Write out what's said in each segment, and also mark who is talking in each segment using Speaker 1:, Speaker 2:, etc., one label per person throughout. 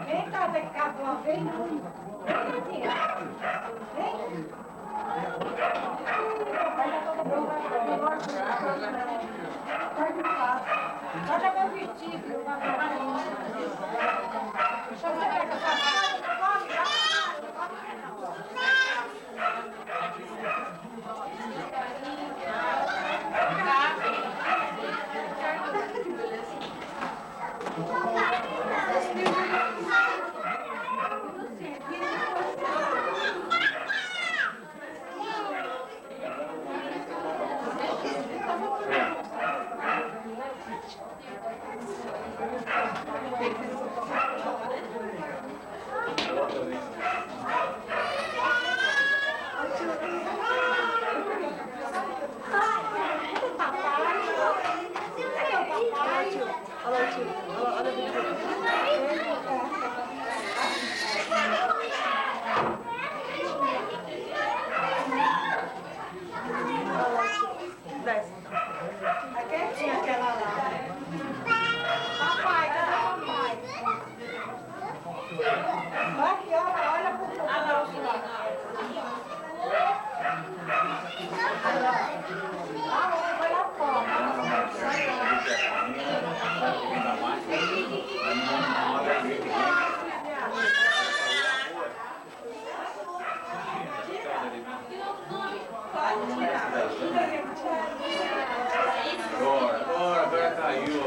Speaker 1: Vem cá, vem cá, vem. Vem. Olha meu vestido, deixa eu ver que
Speaker 2: Agora caiu.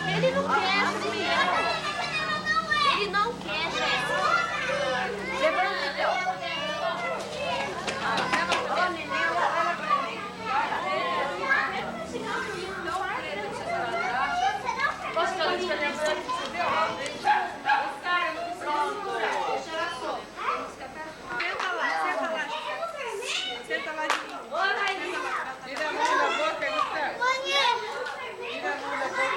Speaker 3: Ele não quer, ele não quer, gente. Levanta então. Ó, neném, olha pra mim. Posso falar de aniversário que você deu? Pronto. Senta lá. Senta lá de mim. Ô, Rainha. Tira a mão da boca, Gustavo. Tira a mão da boca.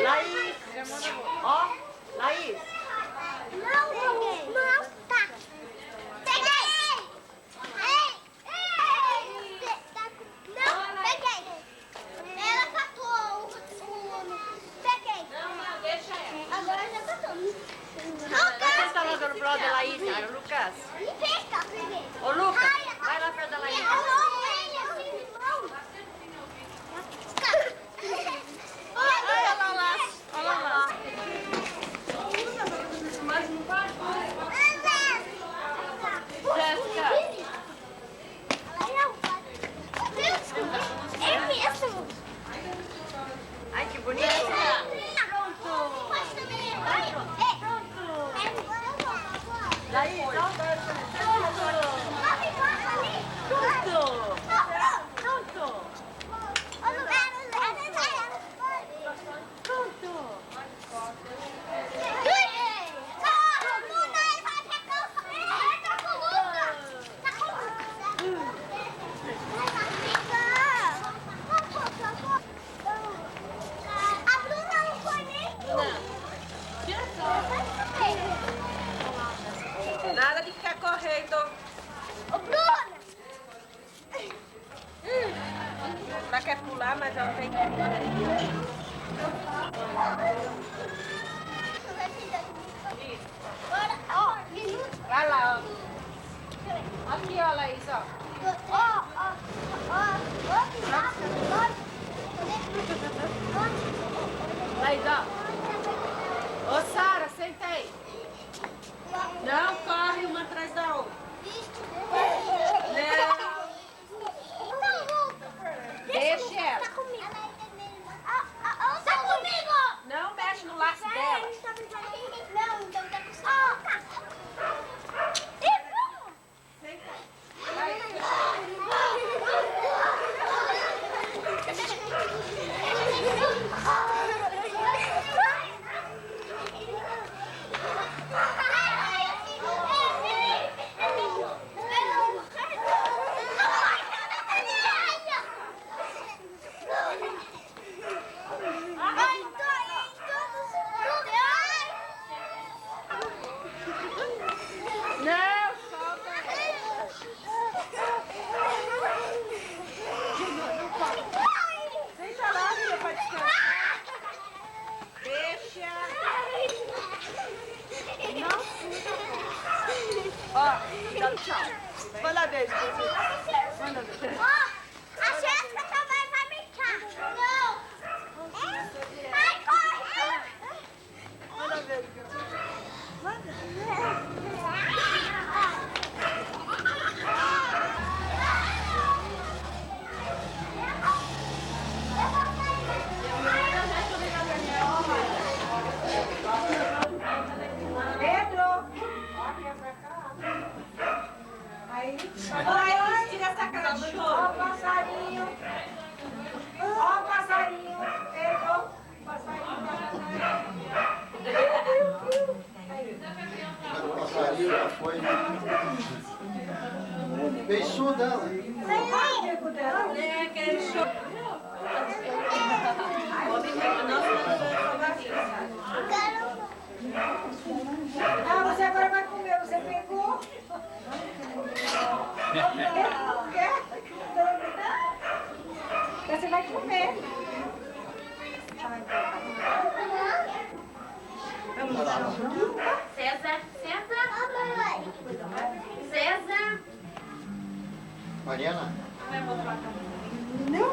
Speaker 3: Laís. Tira a mão da boca. Ó, Laís.
Speaker 4: Não peguei. Não, tá. Peguei. Não, peguei. Ela catou o... Peguei.
Speaker 3: Não, deixa ela.
Speaker 4: Agora já catou.
Speaker 3: Quem está lá do lado da Laís, cara? O Lucas.
Speaker 4: Peguei.
Speaker 3: Ô, Lucas, vai lá perto da Laís. Olha lá. Jéssica.
Speaker 4: É mesmo.
Speaker 3: Ai, que bonito.
Speaker 4: Pronto.
Speaker 3: Laís, ó.
Speaker 4: Tudo.
Speaker 3: jeito.
Speaker 4: Ô, Bruna!
Speaker 3: Ela quer pular, mas ela tem que...
Speaker 4: Bora, ó, minuto.
Speaker 3: Vai lá, ó. Aqui, ó, Laís, ó. Laís, ó. Ô, Sara, senta aí. Não corre uma atrás da outra. Não. Deixa ela.
Speaker 4: Tá comigo. Tá comigo.
Speaker 3: Não mexe no laço dela.
Speaker 4: Não, então tá com você.
Speaker 3: Não, solta. Senta lá, filha, pra descansar. Deixa. Não suja. Ó, tchau, tchau. Manda beijo. Manda beijo.
Speaker 4: Ó, a Jéssica também vai brincar. Não. Ai, corre.
Speaker 3: Manda beijo.
Speaker 1: Pedro! Aí. Aí, tira essa cara de choro. Ó o passarinho. Ó o passarinho. Pedro.
Speaker 5: O passarinho já foi. Beiçou dela.
Speaker 3: É, aquele show.
Speaker 1: Ah, você agora vai comer. Você pegou? Quer? Você vai comer.
Speaker 4: César, senta. César.
Speaker 5: Mariana,
Speaker 1: Não?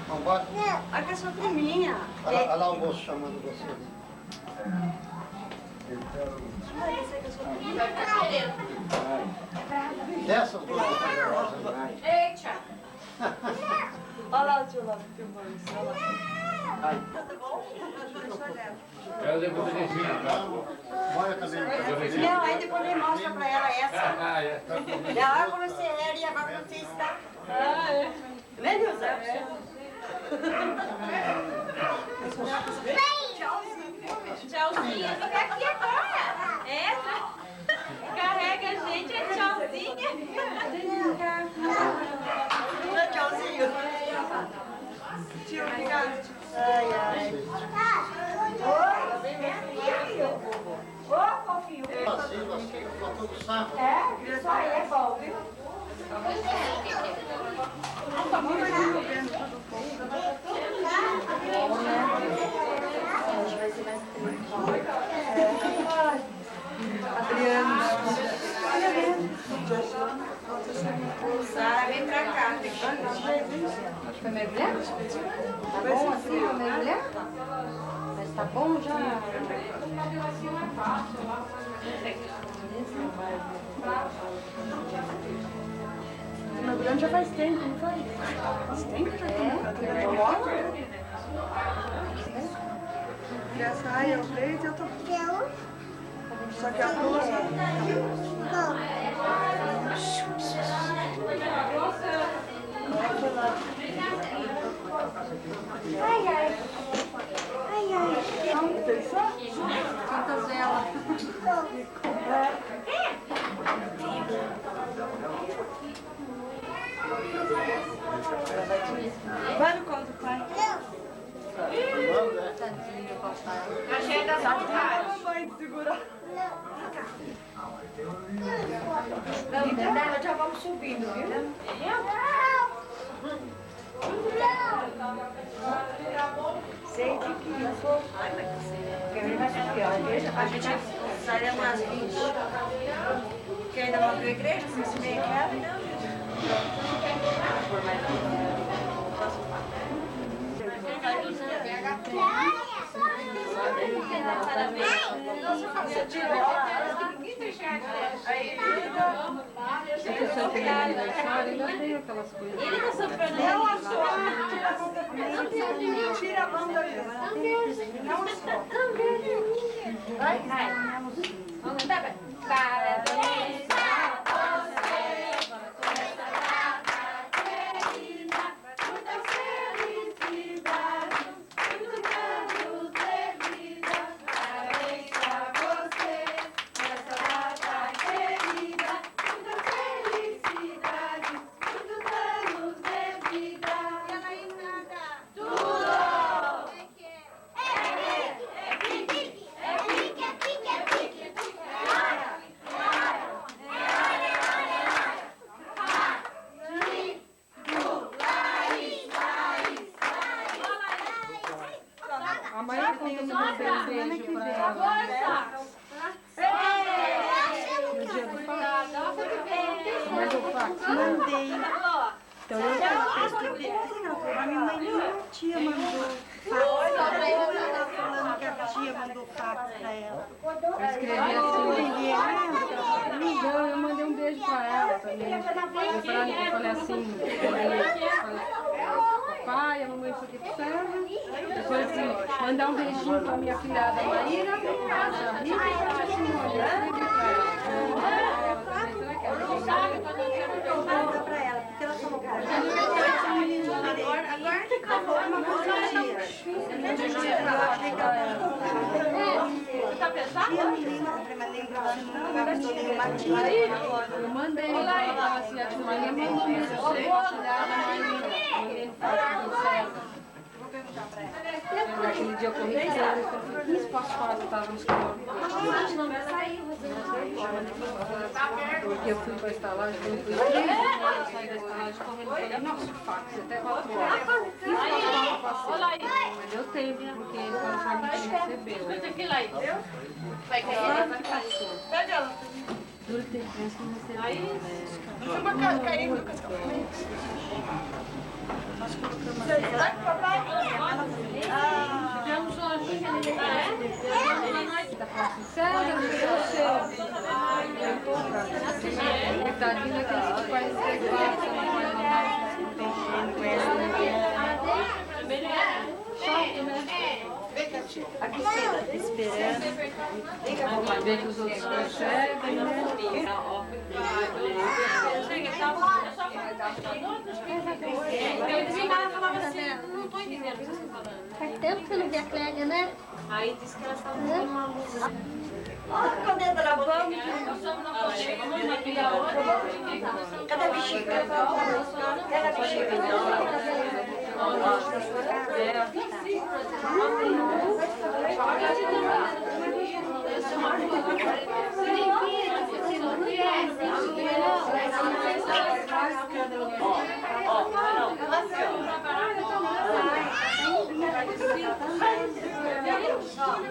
Speaker 5: vamos embora?
Speaker 1: A cachorrinha.
Speaker 5: Olha lá o moço chamando você ali. Desce um pouco.
Speaker 3: Eita.
Speaker 1: Olha lá o tio lá filmando isso. Olha lá.
Speaker 2: Quero depois do
Speaker 5: Bora também.
Speaker 1: Não, aí depois ele mostra pra ela essa.
Speaker 2: Ah, é.
Speaker 1: E agora quando você era e agora quando você está. Ah, é. Né, Nilza?
Speaker 3: Tchauzinho, fica aqui agora. Entra. Carrega a gente, é tchauzinha.
Speaker 1: Não é tchauzinho? Tio, obrigado. Ai, ai. Oi, minha filha. Ô, fofinho.
Speaker 5: Assim, faltou do sarro.
Speaker 1: É, isso aí é bom, viu?
Speaker 3: Sara, vem pra cá.
Speaker 6: Foi mergulhar? Tá bom assim, foi mergulhar? Mas tá bom já?
Speaker 1: Mergulhando já faz tempo, não faz? Faz tempo que já tem. Já sai, eu vejo e eu tô... Só que a blusa...
Speaker 4: Ai, ai. Ai, ai.
Speaker 6: Quantas velas?
Speaker 1: Vai no conto, pai.
Speaker 3: Achei da saudade. tem que segurar.
Speaker 1: Então, já vamos subindo, viu? Sei de que eu sou. Porque ele vai subir, ó. A igreja, a gente sai umas 20. Que ainda não abriu a igreja, se esse meio quebra, não. Você tirou lá.
Speaker 6: Se a pessoa tem aniversário, ainda tem aquelas coisas.
Speaker 1: Não a sua. Tira a mão daí. Não a sua. Vai.
Speaker 4: Parabéns a você, nessa data querida, muitas felicidades, muitos anos de vida. Parabéns a você, nessa data querida, muitas felicidades, muitos anos de vida. E ela aí nada. Tudo! É pique, é pique, é pique, é pique.
Speaker 6: Amanhã quando eu mandei um beijo pra ela. No dia do fax. Mas o fax mandei. Então eu
Speaker 7: A minha mãe não tia mandou fax. Falando que a tia mandou fax pra ela.
Speaker 6: eu escrevi assim. Não, eu mandei um beijo pra ela também. Eu falei assim, papai, a mamãe isso aqui serve. Depois assim, mandar um beijinho pra minha filhada Maíra, a Rita, e a Simone. Eu escrevi pra ela. Será que ela
Speaker 7: Manda pra ela, porque ela falou que essa menina agora que acabou uma coisa.
Speaker 4: Tá pesado?
Speaker 6: eu mandei, eu falava assim, a Maria mandou isso, eu sei, a filhada Maíra. Mandei foto do César. Naquele dia eu corri com ela, eu falei, 15 passos quase, eu tava no escritório. Porque eu fui pra estalagem, eu fui 3 horas, saí da estalagem correndo, falei, nossa, fax, até 4 horas. Mas eu tenho, porque ele falou pra mim que ele recebeu.
Speaker 3: Vai
Speaker 6: Claro que passou. Duro ter criança que não recebeu, né?
Speaker 3: Deixa uma cara caindo.
Speaker 6: Tivemos hoje. Tá falando assim, César, eu tô pra tadinha que faz intervalo, você não vai mandar. Chato, né?
Speaker 7: Aqui está esperando.
Speaker 6: Vai ver que os outros recebem, né?
Speaker 4: Faz tempo que você não vê a Clélia, né?
Speaker 3: Aí disse que ela estava com uma luz.
Speaker 1: Olha o dedo da boca. Cadê a bexiga? Cadê a bexiga?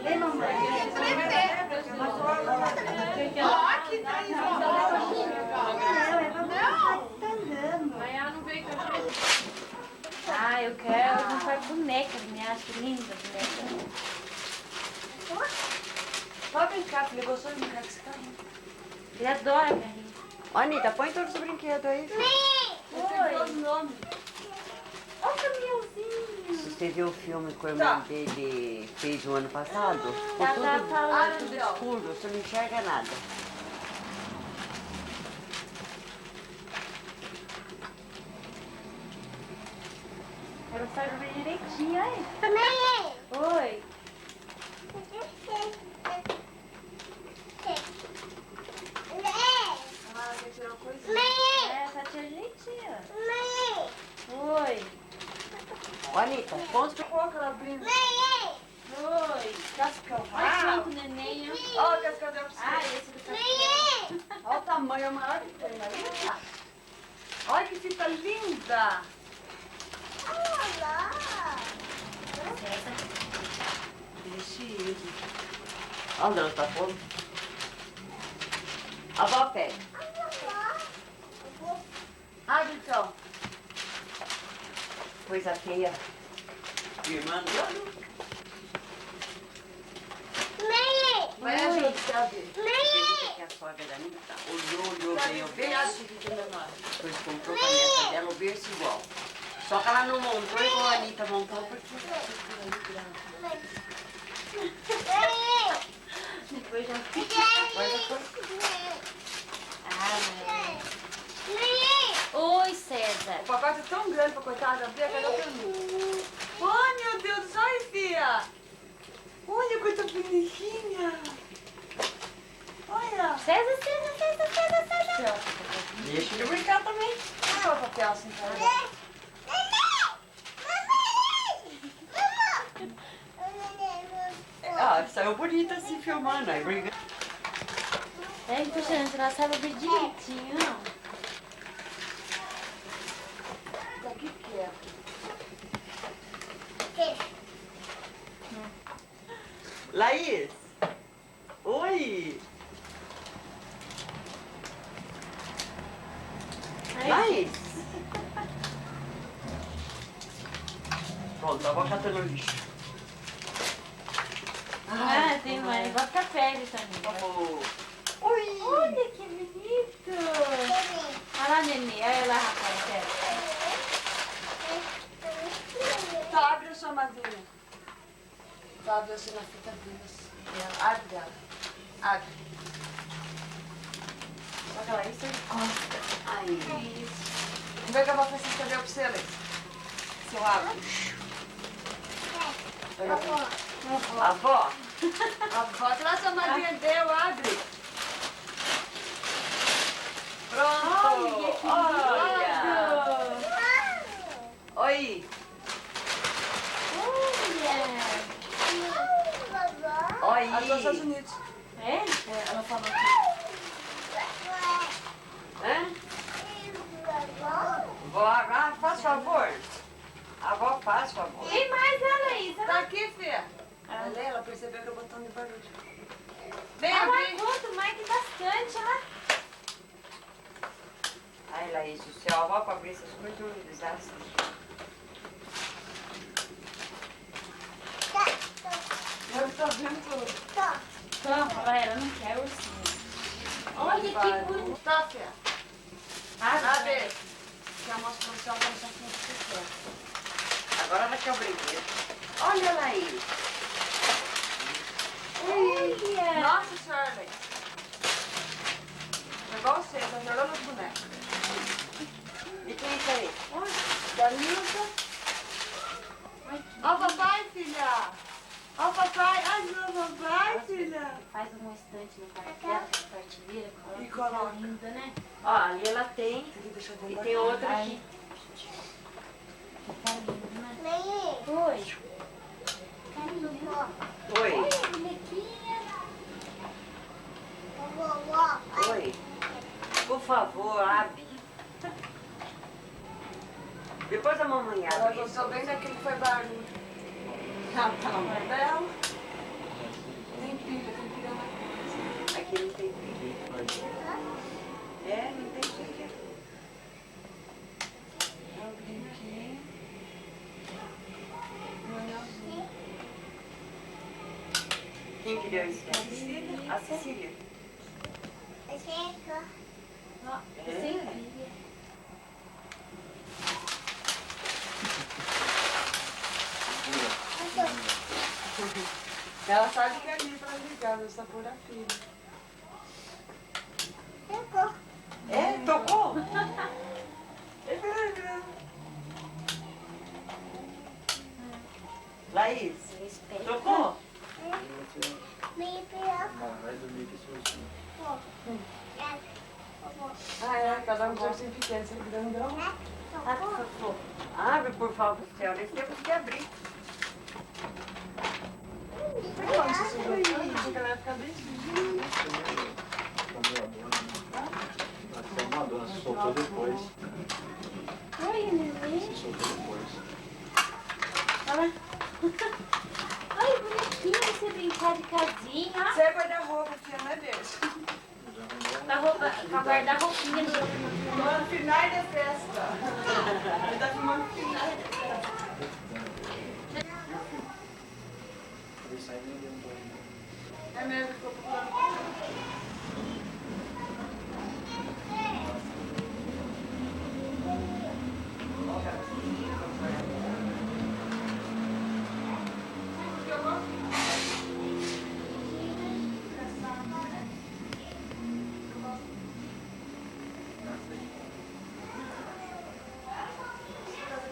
Speaker 1: Vem, mamãe.
Speaker 3: Aqui tá isso.
Speaker 8: Ah, eu quero comprar bonecas, me acho linda boneca.
Speaker 1: Pode brincar, filha. Gostou de brincar com esse carrinho?
Speaker 8: Ele adora carrinho.
Speaker 1: Ó, Anitta, põe todos os brinquedos aí.
Speaker 8: Oi. Olha o caminhãozinho.
Speaker 9: Você viu o filme que o irmão dele fez no ano passado? Ficou
Speaker 8: Tá falando.
Speaker 9: tudo escuro, você não enxerga nada.
Speaker 8: Ela faz bem direitinho, aí.
Speaker 4: Também.
Speaker 8: Oi. É, tá direitinho. Oi.
Speaker 9: Ô, Anitta, conta
Speaker 1: Pouco ela brinca.
Speaker 8: Oi.
Speaker 1: Posso que eu
Speaker 8: Olha o neném, ó.
Speaker 3: tamanho é o maior que tem, Maria. Olha que fita linda.
Speaker 9: Vestido. Olha, ela tá pondo. A avó pega. Abre então. Coisa feia. Irmã,
Speaker 3: Vai ajudar você a ver.
Speaker 9: que a sogra da Anitta olhou, veio berço. Depois comprou pra neta dela o berço igual. Só que ela não montou igual a Anitta montou porque...
Speaker 8: Depois já... Oi, César.
Speaker 3: O pacote é tão grande pra coitada da Bia, cadê o pergunta? Ai, meu Deus do céu, olha, Fia. Olha, coisa bonitinha. Olha.
Speaker 8: César.
Speaker 9: Deixa eu brincar também.
Speaker 3: Olha o papel assim, cara.
Speaker 9: Ah, saiu bonita assim filmando, aí briga.
Speaker 8: É impressionante, ela sabe ver direitinho, não?
Speaker 3: Daqui que é?
Speaker 9: Laís! Oi! Laís! Pronto, a avó catando lixo.
Speaker 8: Ah, tem mais. Vai ficar velho também.
Speaker 9: Oh.
Speaker 8: Oi! Olha que bonito! Olha lá, nenê. Olha lá, rapaz.
Speaker 3: Tá, abre a sua madrinha. Tá, abre assim na fita dela. Abre dela. Abre. Olha lá, isso aí.
Speaker 9: Ai,
Speaker 3: Como é que eu vou fazer cadê pra você, Alex? Se eu abro.
Speaker 9: avó!
Speaker 3: Avó, traz a madrinha deu, abre.
Speaker 9: Pronto! Olha! Oi! Oi!
Speaker 3: Ela tá nos Estados Unidos.
Speaker 8: É?
Speaker 3: Ela falou que...
Speaker 9: Hã? Vó, faz favor. A avó faz favor.
Speaker 8: Tem mais, Laís.
Speaker 3: Tá aqui, Fia. Ela percebeu que eu botão de barulho. Vem
Speaker 8: Ela
Speaker 3: abrir.
Speaker 8: conta mais que bastante, ela.
Speaker 9: Ai, Laís, o céu, a avó pra abrir essas coisas é um desastre.
Speaker 3: Eu tô vendo tudo.
Speaker 8: Toma, ela não quer ursinho. Olha que bonito.
Speaker 3: Tá, Fia.
Speaker 8: Abre.
Speaker 3: Que a moça falou que ela vai usar com
Speaker 9: Agora ela quer o brinquedo. Olha, Laís.
Speaker 8: Olha.
Speaker 3: Nossa senhora, Alex. É igual você, tá jogando os bonecos.
Speaker 9: E quem é isso aí?
Speaker 3: Da Nilza. Ó o papai, filha. Ó o papai. Ajuda o papai, filha.
Speaker 8: Faz um estante no quarto dela, partilheira, coloca.
Speaker 3: E coloca.
Speaker 8: Fica linda, né?
Speaker 9: Ó, ali ela tem.
Speaker 3: Deixa eu
Speaker 9: E
Speaker 3: ver.
Speaker 9: tem outra
Speaker 8: Aí.
Speaker 9: aqui.
Speaker 8: Fica lindo, né? Oi. Fica lindo.
Speaker 9: Oi.
Speaker 8: Olha, bonequinha.
Speaker 9: Oi. Por favor, abre. Depois a mamãe
Speaker 3: Ela
Speaker 9: abre.
Speaker 3: gostou bem daquele que foi barulho. Ela tá na mão dela. Tem pilha na coisa.
Speaker 9: Aqui não tem pilha. É, não tem pilha.
Speaker 3: É o brinquinho. O anelzinho.
Speaker 9: Quem que deu isso? A Cecília. A Cecília. É?
Speaker 8: Sem pilha.
Speaker 3: Ela sabe que é ali pra ligar, essa por a filha.
Speaker 9: É? Tocou? Laís, tocou?
Speaker 3: Ah, é, cada um tem um ursinho pequeno, você grandão.
Speaker 8: Ah, que fofo.
Speaker 9: Abre, por favor, senhora. Nós temos que abrir.
Speaker 3: Quando você subiu, que ela ia ficar bem sujinha.
Speaker 5: soltou depois.
Speaker 8: Oi, neném.
Speaker 5: Se soltou depois.
Speaker 8: Olha. Ai, bonitinho você brincar de casinha.
Speaker 3: Você é guarda-roupa, filha, não é berço.
Speaker 8: Pra guardar roupinha do...
Speaker 3: No final da festa. Ele tá filmando o final da festa.
Speaker 5: Ele saiu e deu um banho.
Speaker 3: É mesmo, ficou procurando.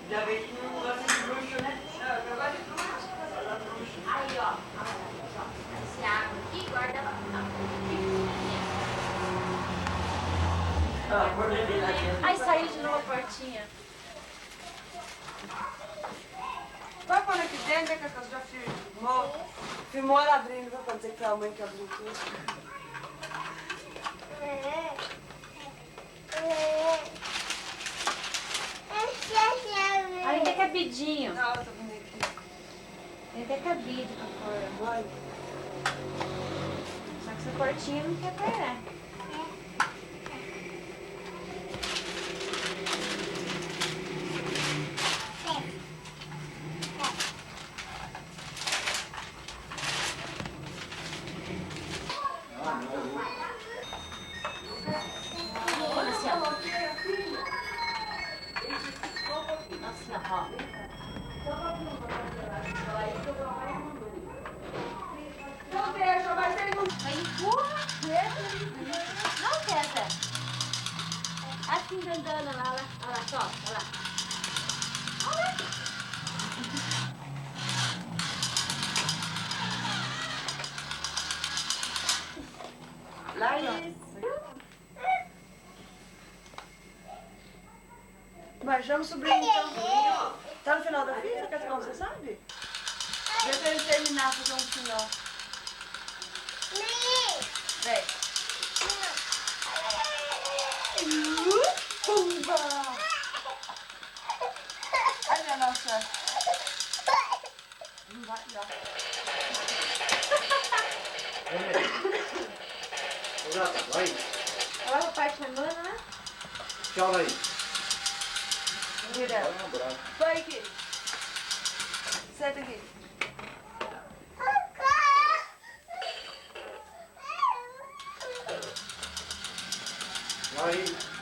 Speaker 9: Já vê que não gosta de bruxo, né?
Speaker 3: Eu gosto de bruxa.
Speaker 8: Aí, ó. Esse água aqui, guarda lá.
Speaker 9: Ah, por dentro lá dentro.
Speaker 8: Ai, saiu de novo a portinha.
Speaker 3: Vai pôr aqui dentro, né, que eu já filmou ela abrindo, pra dizer que foi a mãe que abriu tudo.
Speaker 8: Ainda é cabidinho.
Speaker 3: Não, tá bonito.
Speaker 8: Ainda é cabide pra pôr.
Speaker 3: Olha.
Speaker 8: Só que essa portinha não quer parar. Olha assim, ó. Nossa, ó.
Speaker 3: Não deixa, mas ele não...
Speaker 8: Vai empurra. Não, César. Assim andando lá, olha lá, só, olha lá.
Speaker 3: Lais. Mas chama o sobrinho então. Tá no final da fita, Cascão, você sabe? Deixa ele terminar, fazer um final. Vem. Pumba! Olha a nossa. Não vai, não.
Speaker 5: Vai.
Speaker 8: Olha o pai chamando, né?
Speaker 5: Tchau, Laís.
Speaker 3: Direto.
Speaker 5: Um abraço.
Speaker 3: Vai aqui. Senta aqui.
Speaker 5: Laís.